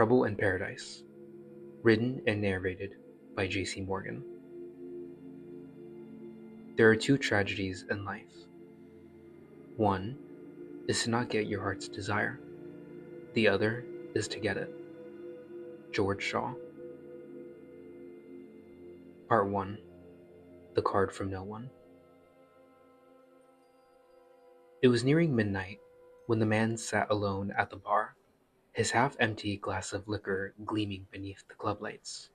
Trouble in Paradise, written and narrated by Jaycee Morgan. There are two tragedies in life. One is to not get your heart's desire. The other is to get it. George Shaw. Part 1. The Card from No One. It was nearing midnight when the man sat alone at the bar, his half-empty glass of liquor gleaming beneath the club lights.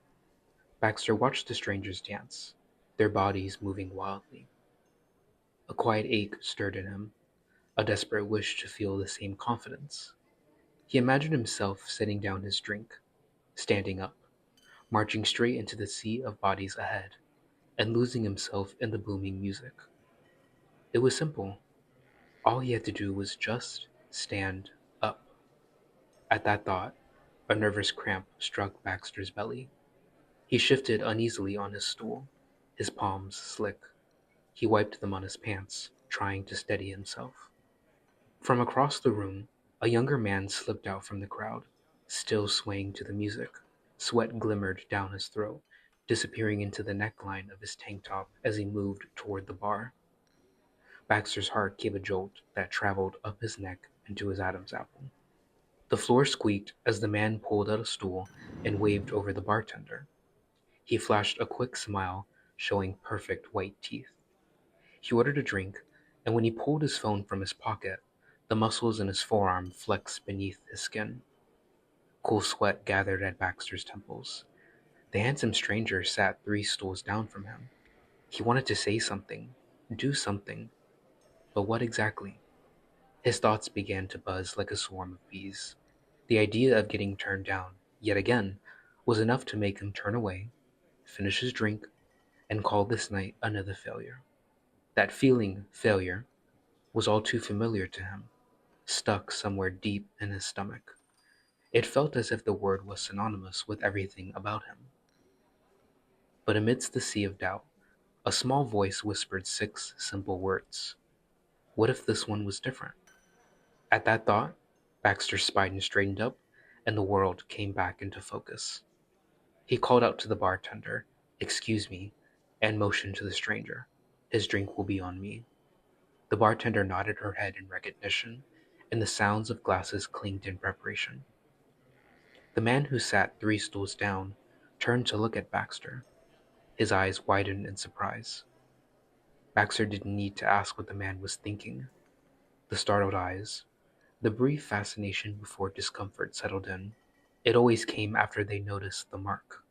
Baxter watched the strangers dance, their bodies moving wildly. A quiet ache stirred in him, a desperate wish to feel the same confidence. He imagined himself setting down his drink, standing up, marching straight into the sea of bodies ahead, and losing himself in the booming music. It was simple. All he had to do was just stand up. At that thought, a nervous cramp struck Baxter's belly. He shifted uneasily on his stool, his palms slick. He wiped them on his pants, trying to steady himself. From across the room, a younger man slipped out from the crowd, still swaying to the music. Sweat glimmered down his throat, disappearing into the neckline of his tank top as he moved toward the bar. Baxter's heart gave a jolt that traveled up his neck into his Adam's apple. The floor squeaked as the man pulled out a stool and waved over the bartender. He flashed a quick smile, showing perfect white teeth. He ordered a drink, and when he pulled his phone from his pocket, the muscles in his forearm flexed beneath his skin. Cool sweat gathered at Baxter's temples. The handsome stranger sat 3 stools down from him. He wanted to say something, do something, but what exactly? His thoughts began to buzz like a swarm of bees. The idea of getting turned down, yet again, was enough to make him turn away, finish his drink, and call this night another failure. That feeling, failure, was all too familiar to him, stuck somewhere deep in his stomach. It felt as if the word was synonymous with everything about him. But amidst the sea of doubt, a small voice whispered 6 simple words. What if this one was different? At that thought, Baxter's spine straightened up, and the world came back into focus. He called out to the bartender, "Excuse me," and motioned to the stranger, "His drink will be on me." The bartender nodded her head in recognition, and the sounds of glasses clinked in preparation. The man who sat 3 stools down turned to look at Baxter. His eyes widened in surprise. Baxter didn't need to ask what the man was thinking. The startled eyes, the brief fascination before discomfort settled in. It always came after they noticed the mark.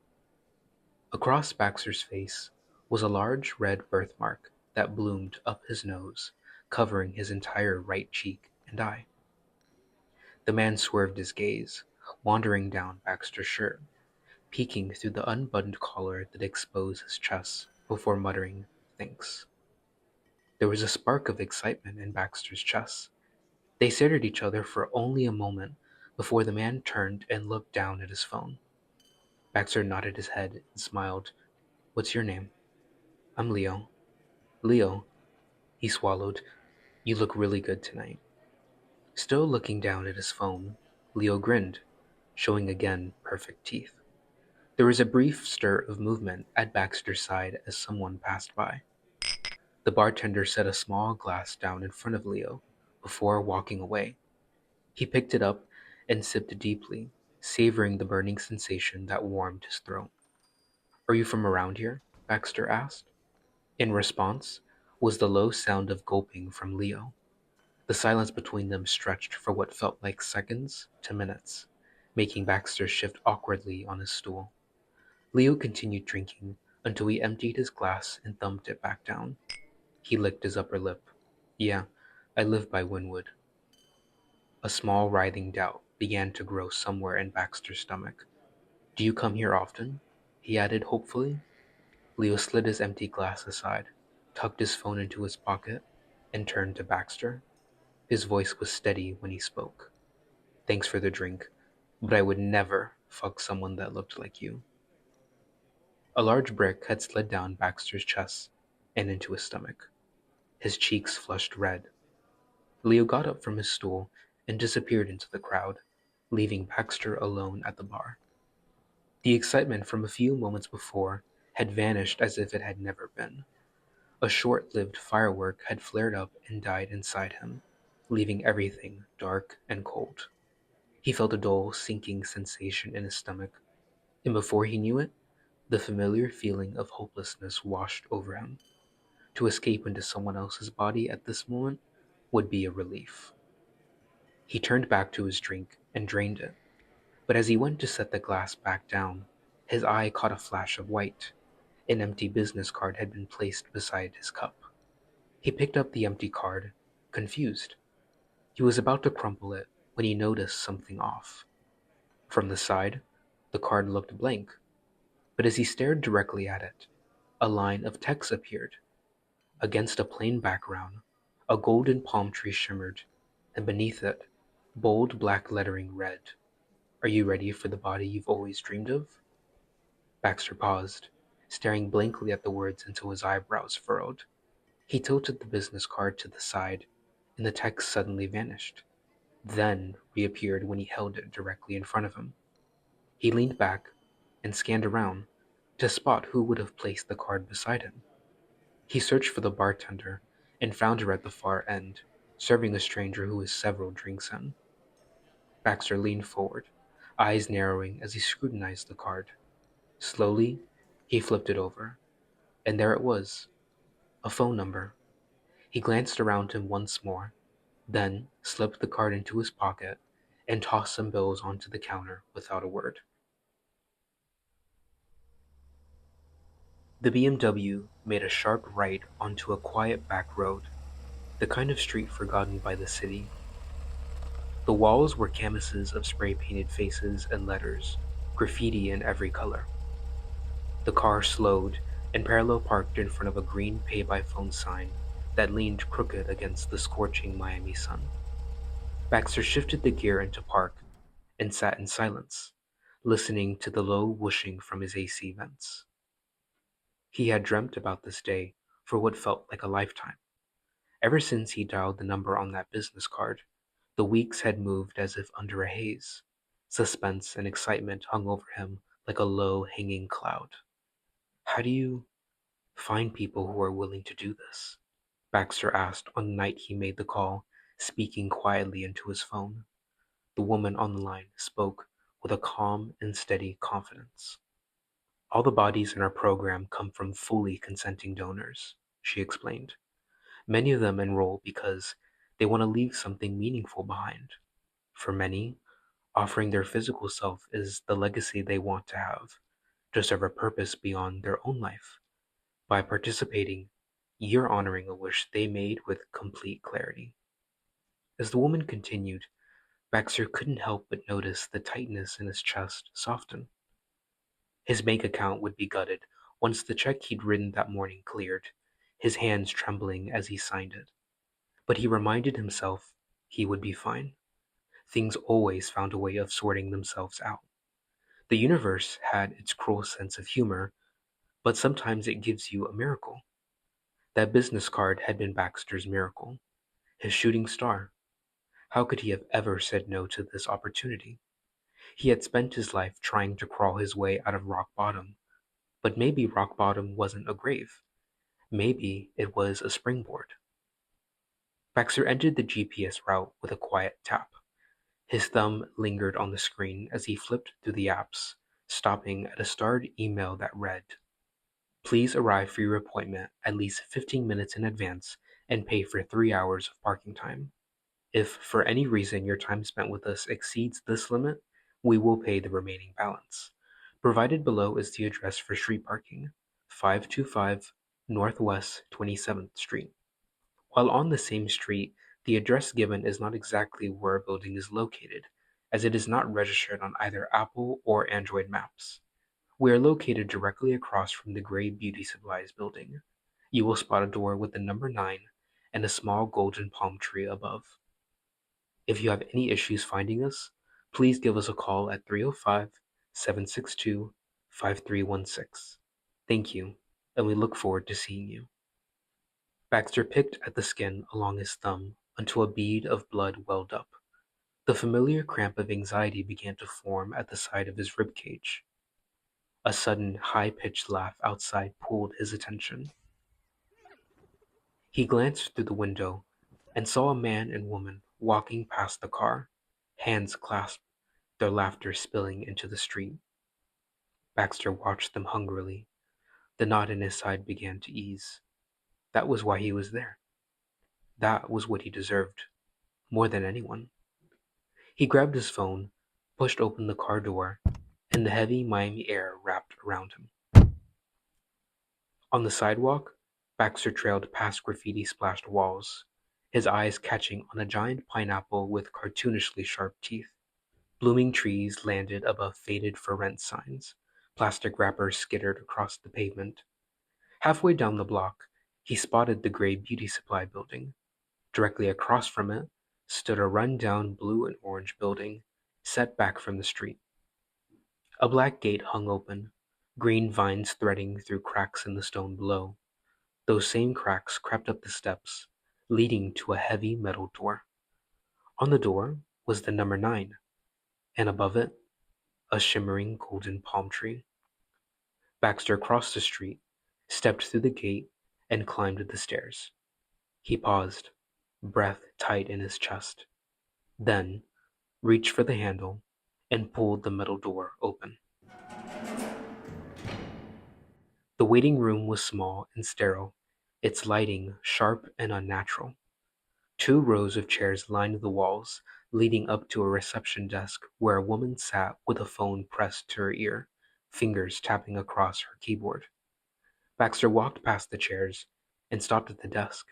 Across Baxter's face was a large red birthmark that bloomed up his nose, covering his entire right cheek and eye. The man swerved his gaze, wandering down Baxter's shirt, peeking through the unbuttoned collar that exposed his chest before muttering, "Thanks." There was a spark of excitement in Baxter's chest. They stared at each other for only a moment before the man turned and looked down at his phone. Baxter nodded his head and smiled. "What's your name?" "I'm Leo." "Leo," he swallowed. "You look really good tonight." Still looking down at his phone, Leo grinned, showing again perfect teeth. There was a brief stir of movement at Baxter's side as someone passed by. The bartender set a small glass down in front of Leo before walking away. He picked it up and sipped deeply, savoring the burning sensation that warmed his throat. "Are you from around here?" Baxter asked. In response was the low sound of gulping from Leo. The silence between them stretched for what felt like seconds to minutes, making Baxter shift awkwardly on his stool. Leo continued drinking until he emptied his glass and thumped it back down. He licked his upper lip. "Yeah, I live by Wynwood." A small writhing doubt began to grow somewhere in Baxter's stomach. "Do you come here often?" he added hopefully. Leo slid his empty glass aside, tucked his phone into his pocket, and turned to Baxter. His voice was steady when he spoke. "Thanks for the drink, but I would never fuck someone that looked like you." A large brick had slid down Baxter's chest and into his stomach. His cheeks flushed red. Leo got up from his stool and disappeared into the crowd, leaving Baxter alone at the bar. The excitement from a few moments before had vanished as if it had never been. A short-lived firework had flared up and died inside him, leaving everything dark and cold. He felt a dull, sinking sensation in his stomach, and before he knew it, the familiar feeling of hopelessness washed over him. To escape into someone else's body at this moment would be a relief. He turned back to his drink and drained it, but as he went to set the glass back down, his eye caught a flash of white. An empty business card had been placed beside his cup. He picked up the empty card, confused. He was about to crumple it when he noticed something off. From the side, the card looked blank, but as he stared directly at it, a line of text appeared. Against a plain background, a golden palm tree shimmered, and beneath it, bold black lettering read, "Are you ready for the body you've always dreamed of?" Baxter paused, staring blankly at the words until his eyebrows furrowed. He tilted the business card to the side, and the text suddenly vanished, then reappeared when he held it directly in front of him. He leaned back and scanned around to spot who would have placed the card beside him. He searched for the bartender and found her at the far end, serving a stranger who was several drinks in. Baxter leaned forward, eyes narrowing as he scrutinized the card. Slowly, he flipped it over, and there it was, a phone number. He glanced around him once more, then slipped the card into his pocket and tossed some bills onto the counter without a word. The BMW made a sharp right onto a quiet back road, the kind of street forgotten by the city. The walls were canvases of spray-painted faces and letters, graffiti in every color. The car slowed and parallel parked in front of a green pay-by-phone sign that leaned crooked against the scorching Miami sun. Baxter shifted the gear into park and sat in silence, listening to the low whooshing from his AC vents. He had dreamt about this day for what felt like a lifetime. Ever since he dialed the number on that business card, the weeks had moved as if under a haze. Suspense and excitement hung over him like a low hanging cloud. How do you find people who are willing to do this? Baxter asked on the night he made the call, speaking quietly into his phone. The woman on the line spoke with a calm and steady confidence. "All the bodies in our program come from fully consenting donors," she explained. "Many of them enroll because they want to leave something meaningful behind. For many, offering their physical self is the legacy they want to have, to serve a purpose beyond their own life. By participating, you're honoring a wish they made with complete clarity." As the woman continued, Baxter couldn't help but notice the tightness in his chest soften. His bank account would be gutted once the check he'd written that morning cleared, his hands trembling as he signed it. But he reminded himself he would be fine. Things always found a way of sorting themselves out. The universe had its cruel sense of humor, but sometimes it gives you a miracle. That business card had been Baxter's miracle, his shooting star. How could he have ever said no to this opportunity? He had spent his life trying to crawl his way out of rock bottom, but maybe rock bottom wasn't a grave. Maybe it was a springboard. Baxter entered the GPS route with a quiet tap. His thumb lingered on the screen as he flipped through the apps, stopping at a starred email that read, "Please arrive for your appointment at least 15 minutes in advance and pay for 3 hours of parking time. If for any reason your time spent with us exceeds this limit, we will pay the remaining balance. Provided below is the address for street parking, 525 Northwest 27th Street." While on the same street, the address given is not exactly where a building is located, as it is not registered on either Apple or Android maps. We are located directly across from the gray beauty supplies building. You will spot a door with the number 9 and a small golden palm tree above. If you have any issues finding us, please give us a call at 305-762-5316. Thank you, and we look forward to seeing you. Baxter picked at the skin along his thumb until a bead of blood welled up. The familiar cramp of anxiety began to form at the side of his rib cage. A sudden, high-pitched laugh outside pulled his attention. He glanced through the window and saw a man and woman walking past the car, hands clasped, their laughter spilling into the street. Baxter watched them hungrily. The knot in his side began to ease. That was why he was there. That was what he deserved, more than anyone. He grabbed his phone, pushed open the car door, and the heavy Miami air wrapped around him. On the sidewalk, Baxter trailed past graffiti-splashed walls, his eyes catching on a giant pineapple with cartoonishly sharp teeth. Blooming trees landed above faded for rent signs. Plastic wrappers skittered across the pavement. Halfway down the block, he spotted the gray beauty supply building. Directly across from it stood a run-down blue and orange building, set back from the street. A black gate hung open, green vines threading through cracks in the stone below. Those same cracks crept up the steps, leading to a heavy metal door. On the door was the number 9, and above it, a shimmering golden palm tree. Baxter crossed the street, stepped through the gate, and climbed the stairs. He paused, breath tight in his chest, then reached for the handle and pulled the metal door open. The waiting room was small and sterile, its lighting sharp and unnatural. 2 rows of chairs lined the walls, leading up to a reception desk where a woman sat with a phone pressed to her ear, fingers tapping across her keyboard. Baxter walked past the chairs and stopped at the desk.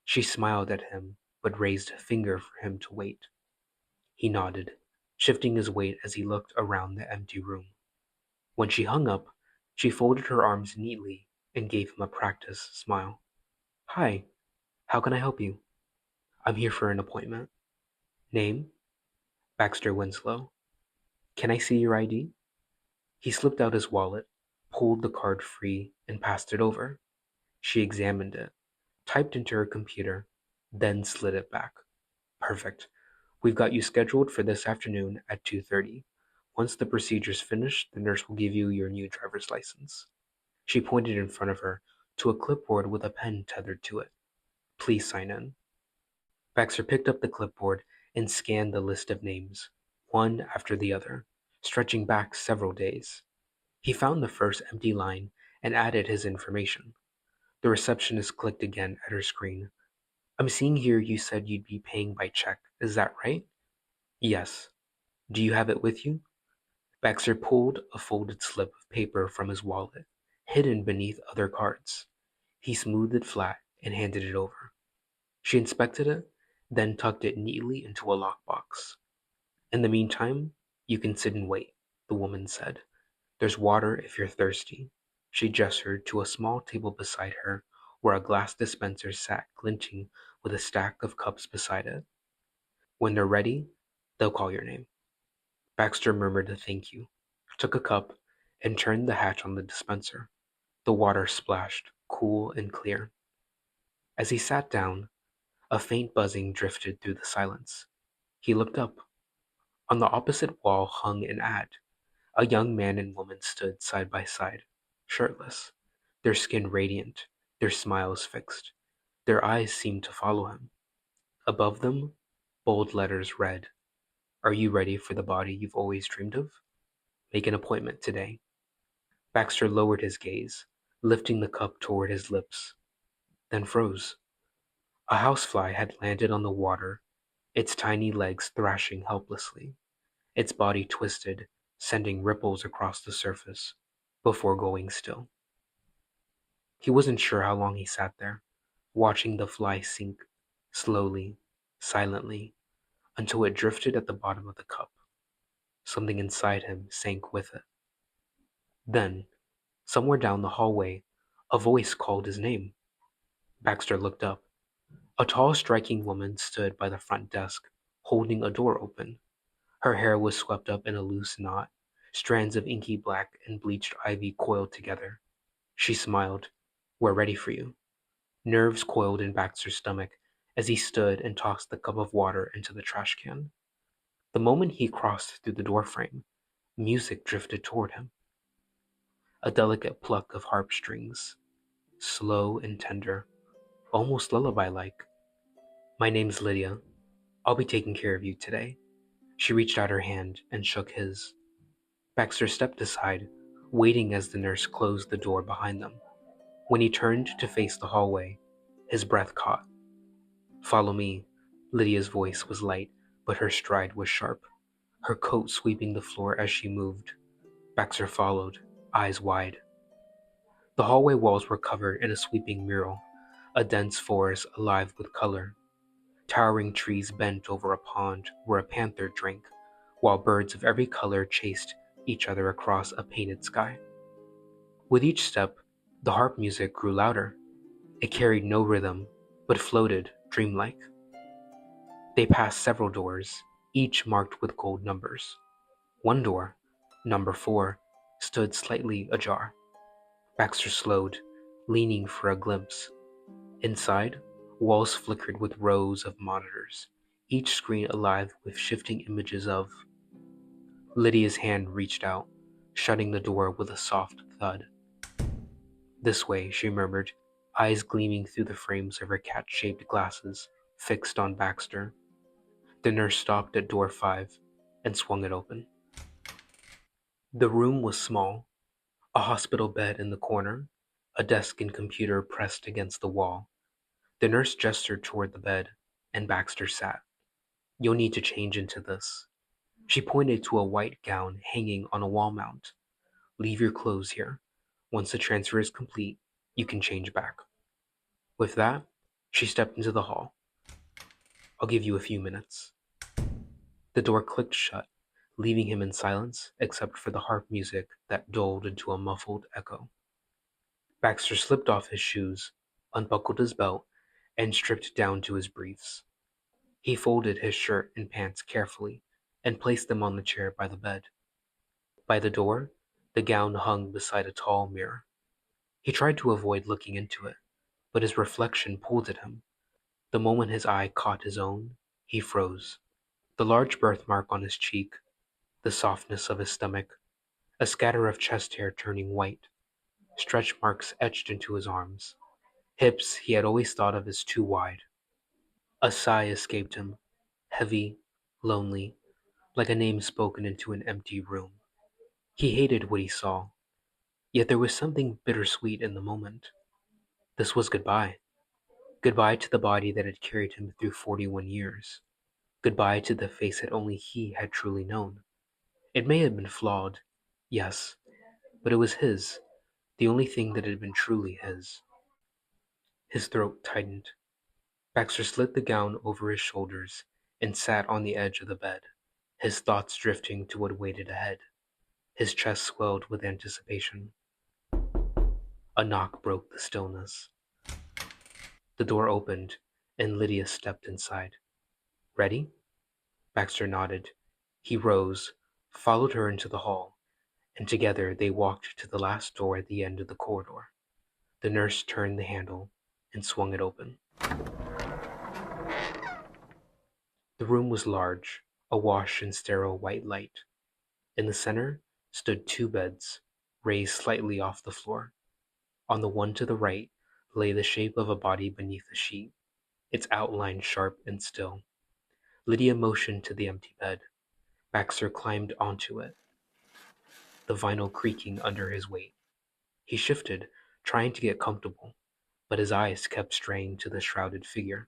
She smiled at him, but raised a finger for him to wait. He nodded, shifting his weight as he looked around the empty room. When she hung up, she folded her arms neatly and gave him a practiced smile. "Hi, how can I help you?" "I'm here for an appointment." "Name?" "Baxter Winslow." "Can I see your ID?" He slipped out his wallet, pulled the card free, and passed it over. She examined it, typed into her computer, then slid it back. "Perfect. We've got you scheduled for this afternoon at 2:30. Once the procedure's finished, the nurse will give you your new driver's license." She pointed in front of her to a clipboard with a pen tethered to it. "Please sign in." Baxter picked up the clipboard and scanned the list of names, one after the other, stretching back several days. He found the first empty line and added his information. The receptionist clicked again at her screen. "I'm seeing here you said you'd be paying by check. Is that right?" "Yes." "Do you have it with you?" Baxter pulled a folded slip of paper from his wallet, hidden beneath other cards. He smoothed it flat and handed it over. She inspected it, then tucked it neatly into a lockbox. "In the meantime, you can sit and wait," the woman said. "There's water if you're thirsty." She gestured to a small table beside her where a glass dispenser sat glinting with a stack of cups beside it. "When they're ready, they'll call your name." Baxter murmured a thank you, took a cup, and turned the hatch on the dispenser. The water splashed, cool and clear. As he sat down, a faint buzzing drifted through the silence. He looked up. On the opposite wall hung an ad. A young man and woman stood side by side, shirtless, their skin radiant, their smiles fixed. Their eyes seemed to follow him. Above them, bold letters read, "Are you ready for the body you've always dreamed of? Make an appointment today." Baxter lowered his gaze, lifting the cup toward his lips, then froze. A housefly had landed on the water, its tiny legs thrashing helplessly. Its body twisted, sending ripples across the surface, before going still. He wasn't sure how long he sat there, watching the fly sink, slowly, silently, until it drifted at the bottom of the cup. Something inside him sank with it. Then, somewhere down the hallway, a voice called his name. Baxter looked up. A tall, striking woman stood by the front desk, holding a door open. Her hair was swept up in a loose knot, strands of inky black and bleached ivy coiled together. She smiled. "We're ready for you." Nerves coiled in Baxter's stomach as he stood and tossed the cup of water into the trash can. The moment he crossed through the doorframe, music drifted toward him, a delicate pluck of harp strings, slow and tender, almost lullaby-like. "My name's Lydia. I'll be taking care of you today." She reached out her hand and shook his. Baxter stepped aside, waiting as the nurse closed the door behind them. When he turned to face the hallway, his breath caught. "Follow me." Lydia's voice was light, but her stride was sharp, her coat sweeping the floor as she moved. Baxter followed, eyes wide. The hallway walls were covered in a sweeping mural, a dense forest alive with color. Towering trees bent over a pond where a panther drank, while birds of every color chased each other across a painted sky. With each step, the harp music grew louder. It carried no rhythm, but floated, dreamlike. They passed several doors, each marked with gold numbers. One door, number 4, stood slightly ajar. Baxter slowed, leaning for a glimpse. Inside, walls flickered with rows of monitors, each screen alive with shifting images of. Lydia's hand reached out, shutting the door with a soft thud. "This way," she murmured, eyes gleaming through the frames of her cat-shaped glasses, fixed on Baxter. The nurse stopped at door 5 and swung it open. The room was small, a hospital bed in the corner, a desk and computer pressed against the wall. The nurse gestured toward the bed, and Baxter sat. "You'll need to change into this." She pointed to a white gown hanging on a wall mount. "Leave your clothes here. Once the transfer is complete, you can change back." With that, she stepped into the hall. "I'll give you a few minutes." The door clicked shut, leaving him in silence except for the harp music that dulled into a muffled echo. Baxter slipped off his shoes, unbuckled his belt, and stripped down to his briefs. He folded his shirt and pants carefully and placed them on the chair by the bed. By the door, the gown hung beside a tall mirror. He tried to avoid looking into it, but his reflection pulled at him. The moment his eye caught his own, he froze. The large birthmark on his cheek, the softness of his stomach, a scatter of chest hair turning white, stretch marks etched into his arms, hips he had always thought of as too wide. A sigh escaped him, heavy, lonely, like a name spoken into an empty room. He hated what he saw, yet there was something bittersweet in the moment. This was goodbye. Goodbye to the body that had carried him through 41 years. Goodbye to the face that only he had truly known. It may have been flawed, yes, but it was his, the only thing that had been truly his. His throat tightened. Baxter slid the gown over his shoulders and sat on the edge of the bed, his thoughts drifting to what waited ahead. His chest swelled with anticipation. A knock broke the stillness. The door opened, and Lydia stepped inside. "Ready?" Baxter nodded. He rose, followed her into the hall, and together they walked to the last door at the end of the corridor. The nurse turned the handle and swung it open. The room was large, awash in sterile white light. In the center stood 2 beds, raised slightly off the floor. On the one to the right lay the shape of a body beneath a sheet, its outline sharp and still. Lydia motioned to the empty bed. Baxter climbed onto it, the vinyl creaking under his weight. He shifted, trying to get comfortable, but his eyes kept straying to the shrouded figure.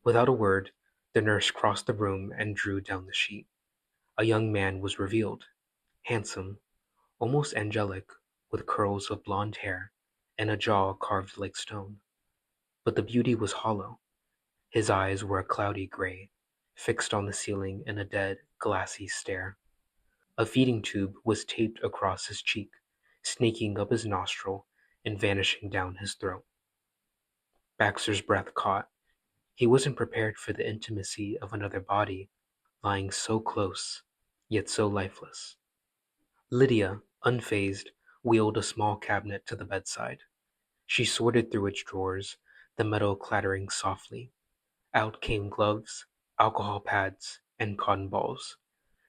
Without a word, the nurse crossed the room and drew down the sheet. A young man was revealed, handsome, almost angelic, with curls of blonde hair and a jaw carved like stone. But the beauty was hollow. His eyes were a cloudy gray, fixed on the ceiling in a dead, glassy stare. A feeding tube was taped across his cheek, snaking up his nostril and vanishing down his throat. Baxter's breath caught. He wasn't prepared for the intimacy of another body, lying so close, yet so lifeless. Lydia, unfazed, wheeled a small cabinet to the bedside. She sorted through its drawers, the metal clattering softly. Out came gloves, alcohol pads, and cotton balls.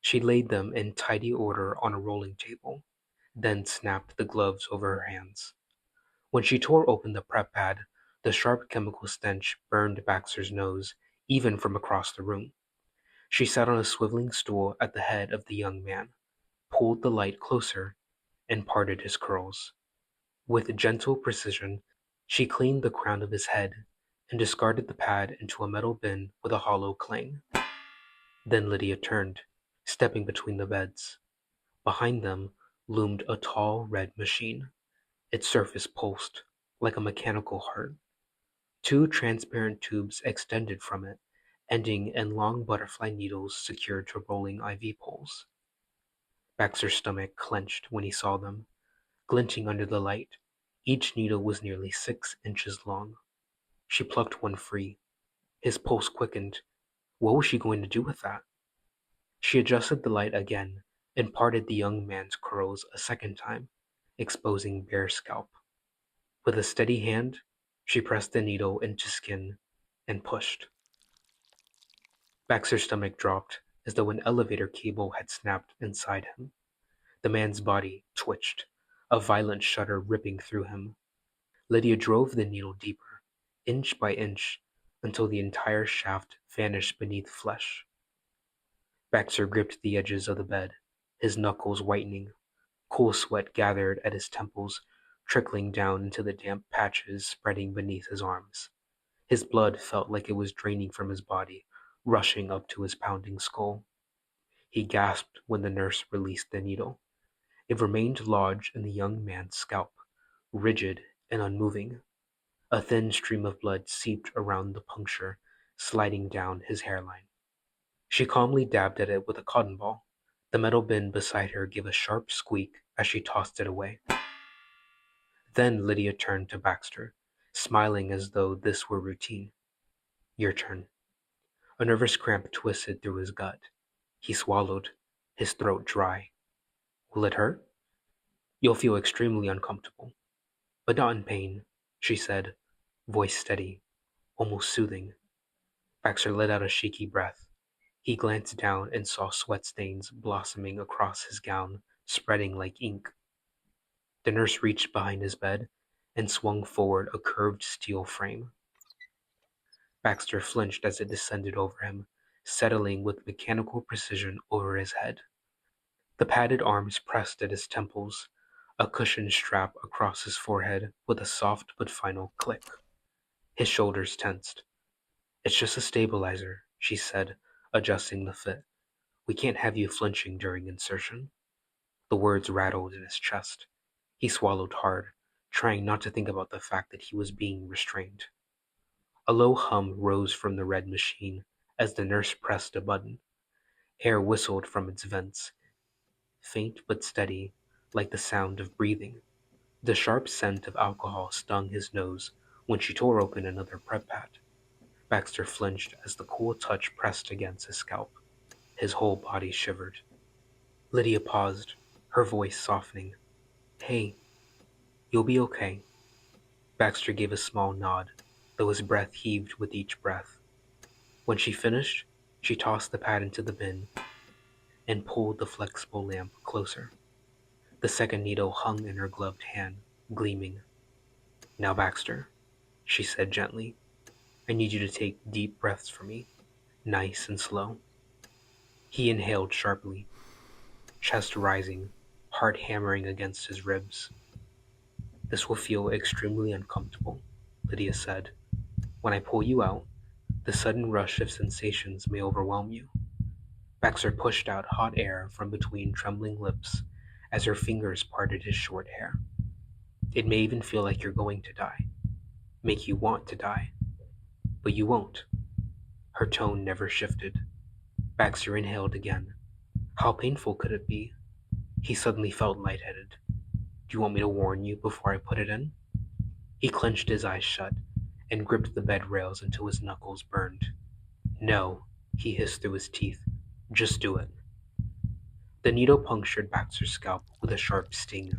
She laid them in tidy order on a rolling table, then snapped the gloves over her hands. When she tore open the prep pad, the sharp chemical stench burned Baxter's nose, even from across the room. She sat on a swiveling stool at the head of the young man, pulled the light closer, and parted his curls. With gentle precision, she cleaned the crown of his head and discarded the pad into a metal bin with a hollow clang. Then Lydia turned, stepping between the beds. Behind them loomed a tall red machine. Its surface pulsed, like a mechanical heart. Two transparent tubes extended from it, ending in long butterfly needles secured to rolling IV poles. Baxter's stomach clenched when he saw them, glinting under the light. Each needle was nearly 6 inches long. She plucked one free. His pulse quickened. What was she going to do with that? She adjusted the light again and parted the young man's curls a second time, exposing bare scalp. With a steady hand, she pressed the needle into skin and pushed. Baxter's stomach dropped as though an elevator cable had snapped inside him. The man's body twitched, a violent shudder ripping through him. Lydia drove the needle deeper, inch by inch, until the entire shaft vanished beneath flesh. Baxter gripped the edges of the bed, his knuckles whitening. Cool sweat gathered at his temples, trickling down into the damp patches spreading beneath his arms. His blood felt like it was draining from his body, rushing up to his pounding skull. He gasped when the nurse released the needle. It remained lodged in the young man's scalp, rigid and unmoving. A thin stream of blood seeped around the puncture, sliding down his hairline. She calmly dabbed at it with a cotton ball. The metal bin beside her gave a sharp squeak as she tossed it away. Then Lydia turned to Baxter, smiling as though this were routine. Your turn. A nervous cramp twisted through his gut. He swallowed, his throat dry. Will it hurt? You'll feel extremely uncomfortable, but not in pain, she said, voice steady, almost soothing. Baxter let out a shaky breath. He glanced down and saw sweat stains blossoming across his gown, spreading like ink. The nurse reached behind his bed and swung forward a curved steel frame. Baxter flinched as it descended over him, settling with mechanical precision over his head. The padded arms pressed at his temples, a cushioned strap across his forehead with a soft but final click. His shoulders tensed. It's just a stabilizer, she said, adjusting the fit. We can't have you flinching during insertion. The words rattled in his chest. He swallowed hard, trying not to think about the fact that he was being restrained. A low hum rose from the red machine as the nurse pressed a button. Air whistled from its vents, faint but steady, like the sound of breathing. The sharp scent of alcohol stung his nose when she tore open another prep pad. Baxter flinched as the cool touch pressed against his scalp. His whole body shivered. Lydia paused, her voice softening. Hey, you'll be okay. Baxter gave a small nod, though his breath heaved with each breath. When she finished, she tossed the pad into the bin and pulled the flexible lamp closer. The second needle hung in her gloved hand, gleaming. Now, Baxter, she said gently, I need you to take deep breaths for me, nice and slow. He inhaled sharply, chest rising, heart hammering against his ribs. This will feel extremely uncomfortable, Lydia said. When I pull you out, the sudden rush of sensations may overwhelm you. Baxter pushed out hot air from between trembling lips as her fingers parted his short hair. It may even feel like you're going to die, make you want to die, but you won't. Her tone never shifted. Baxter inhaled again. How painful could it be? He suddenly felt lightheaded. Do you want me to warn you before I put it in? He clenched his eyes shut and gripped the bed rails until his knuckles burned. No, he hissed through his teeth. Just do it. The needle punctured Baxter's scalp with a sharp sting.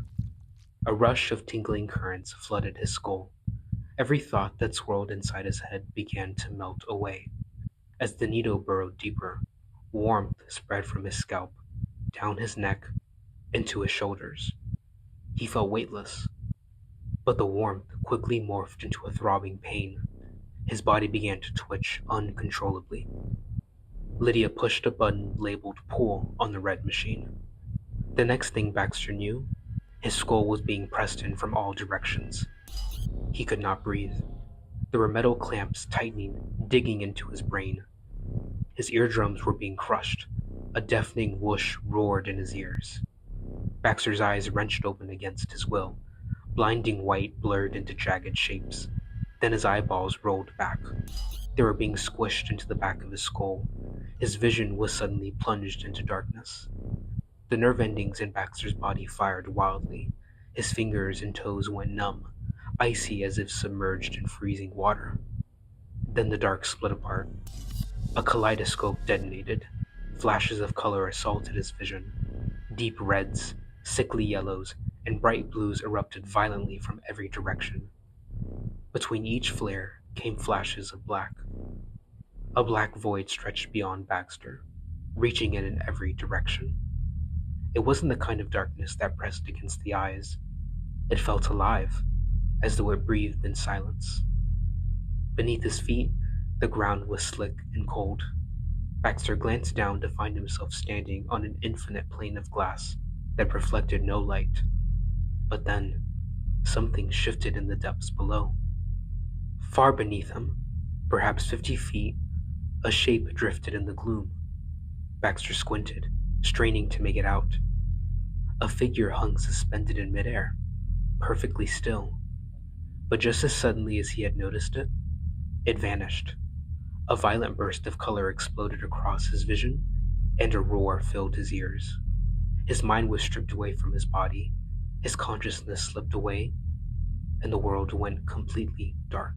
A rush of tingling currents flooded his skull. Every thought that swirled inside his head began to melt away. As the needle burrowed deeper, Warmth spread from his scalp, down his neck, into his shoulders. He felt weightless, but the warmth quickly morphed into a throbbing pain. His body began to twitch uncontrollably. Lydia pushed a button labeled "Pull" on the red machine. The next thing Baxter knew, his skull was being pressed in from all directions. He could not breathe. There were metal clamps tightening, digging into his brain. His eardrums were being crushed. A deafening whoosh roared in his ears. Baxter's eyes wrenched open against his will. Blinding white blurred into jagged shapes. Then his eyeballs rolled back. They were being squished into the back of his skull. His vision was suddenly plunged into darkness. The nerve endings in Baxter's body fired wildly. His fingers and toes went numb, icy as if submerged in freezing water. Then the dark split apart. A kaleidoscope detonated. Flashes of color assaulted his vision. Deep reds, sickly yellows, and bright blues erupted violently from every direction. Between each flare came flashes of black. A black void stretched beyond Baxter, reaching in every direction. It wasn't the kind of darkness that pressed against the eyes. It felt alive, as though it breathed in silence. Beneath his feet, the ground was slick and cold. Baxter glanced down to find himself standing on an infinite plane of glass that reflected no light. But then, something shifted in the depths below. Far beneath him, perhaps 50 feet, a shape drifted in the gloom. Baxter squinted, straining to make it out. A figure hung suspended in midair, perfectly still. But just as suddenly as he had noticed it, it vanished. A violent burst of color exploded across his vision, and a roar filled his ears. His mind was stripped away from his body, his consciousness slipped away, and the world went completely dark.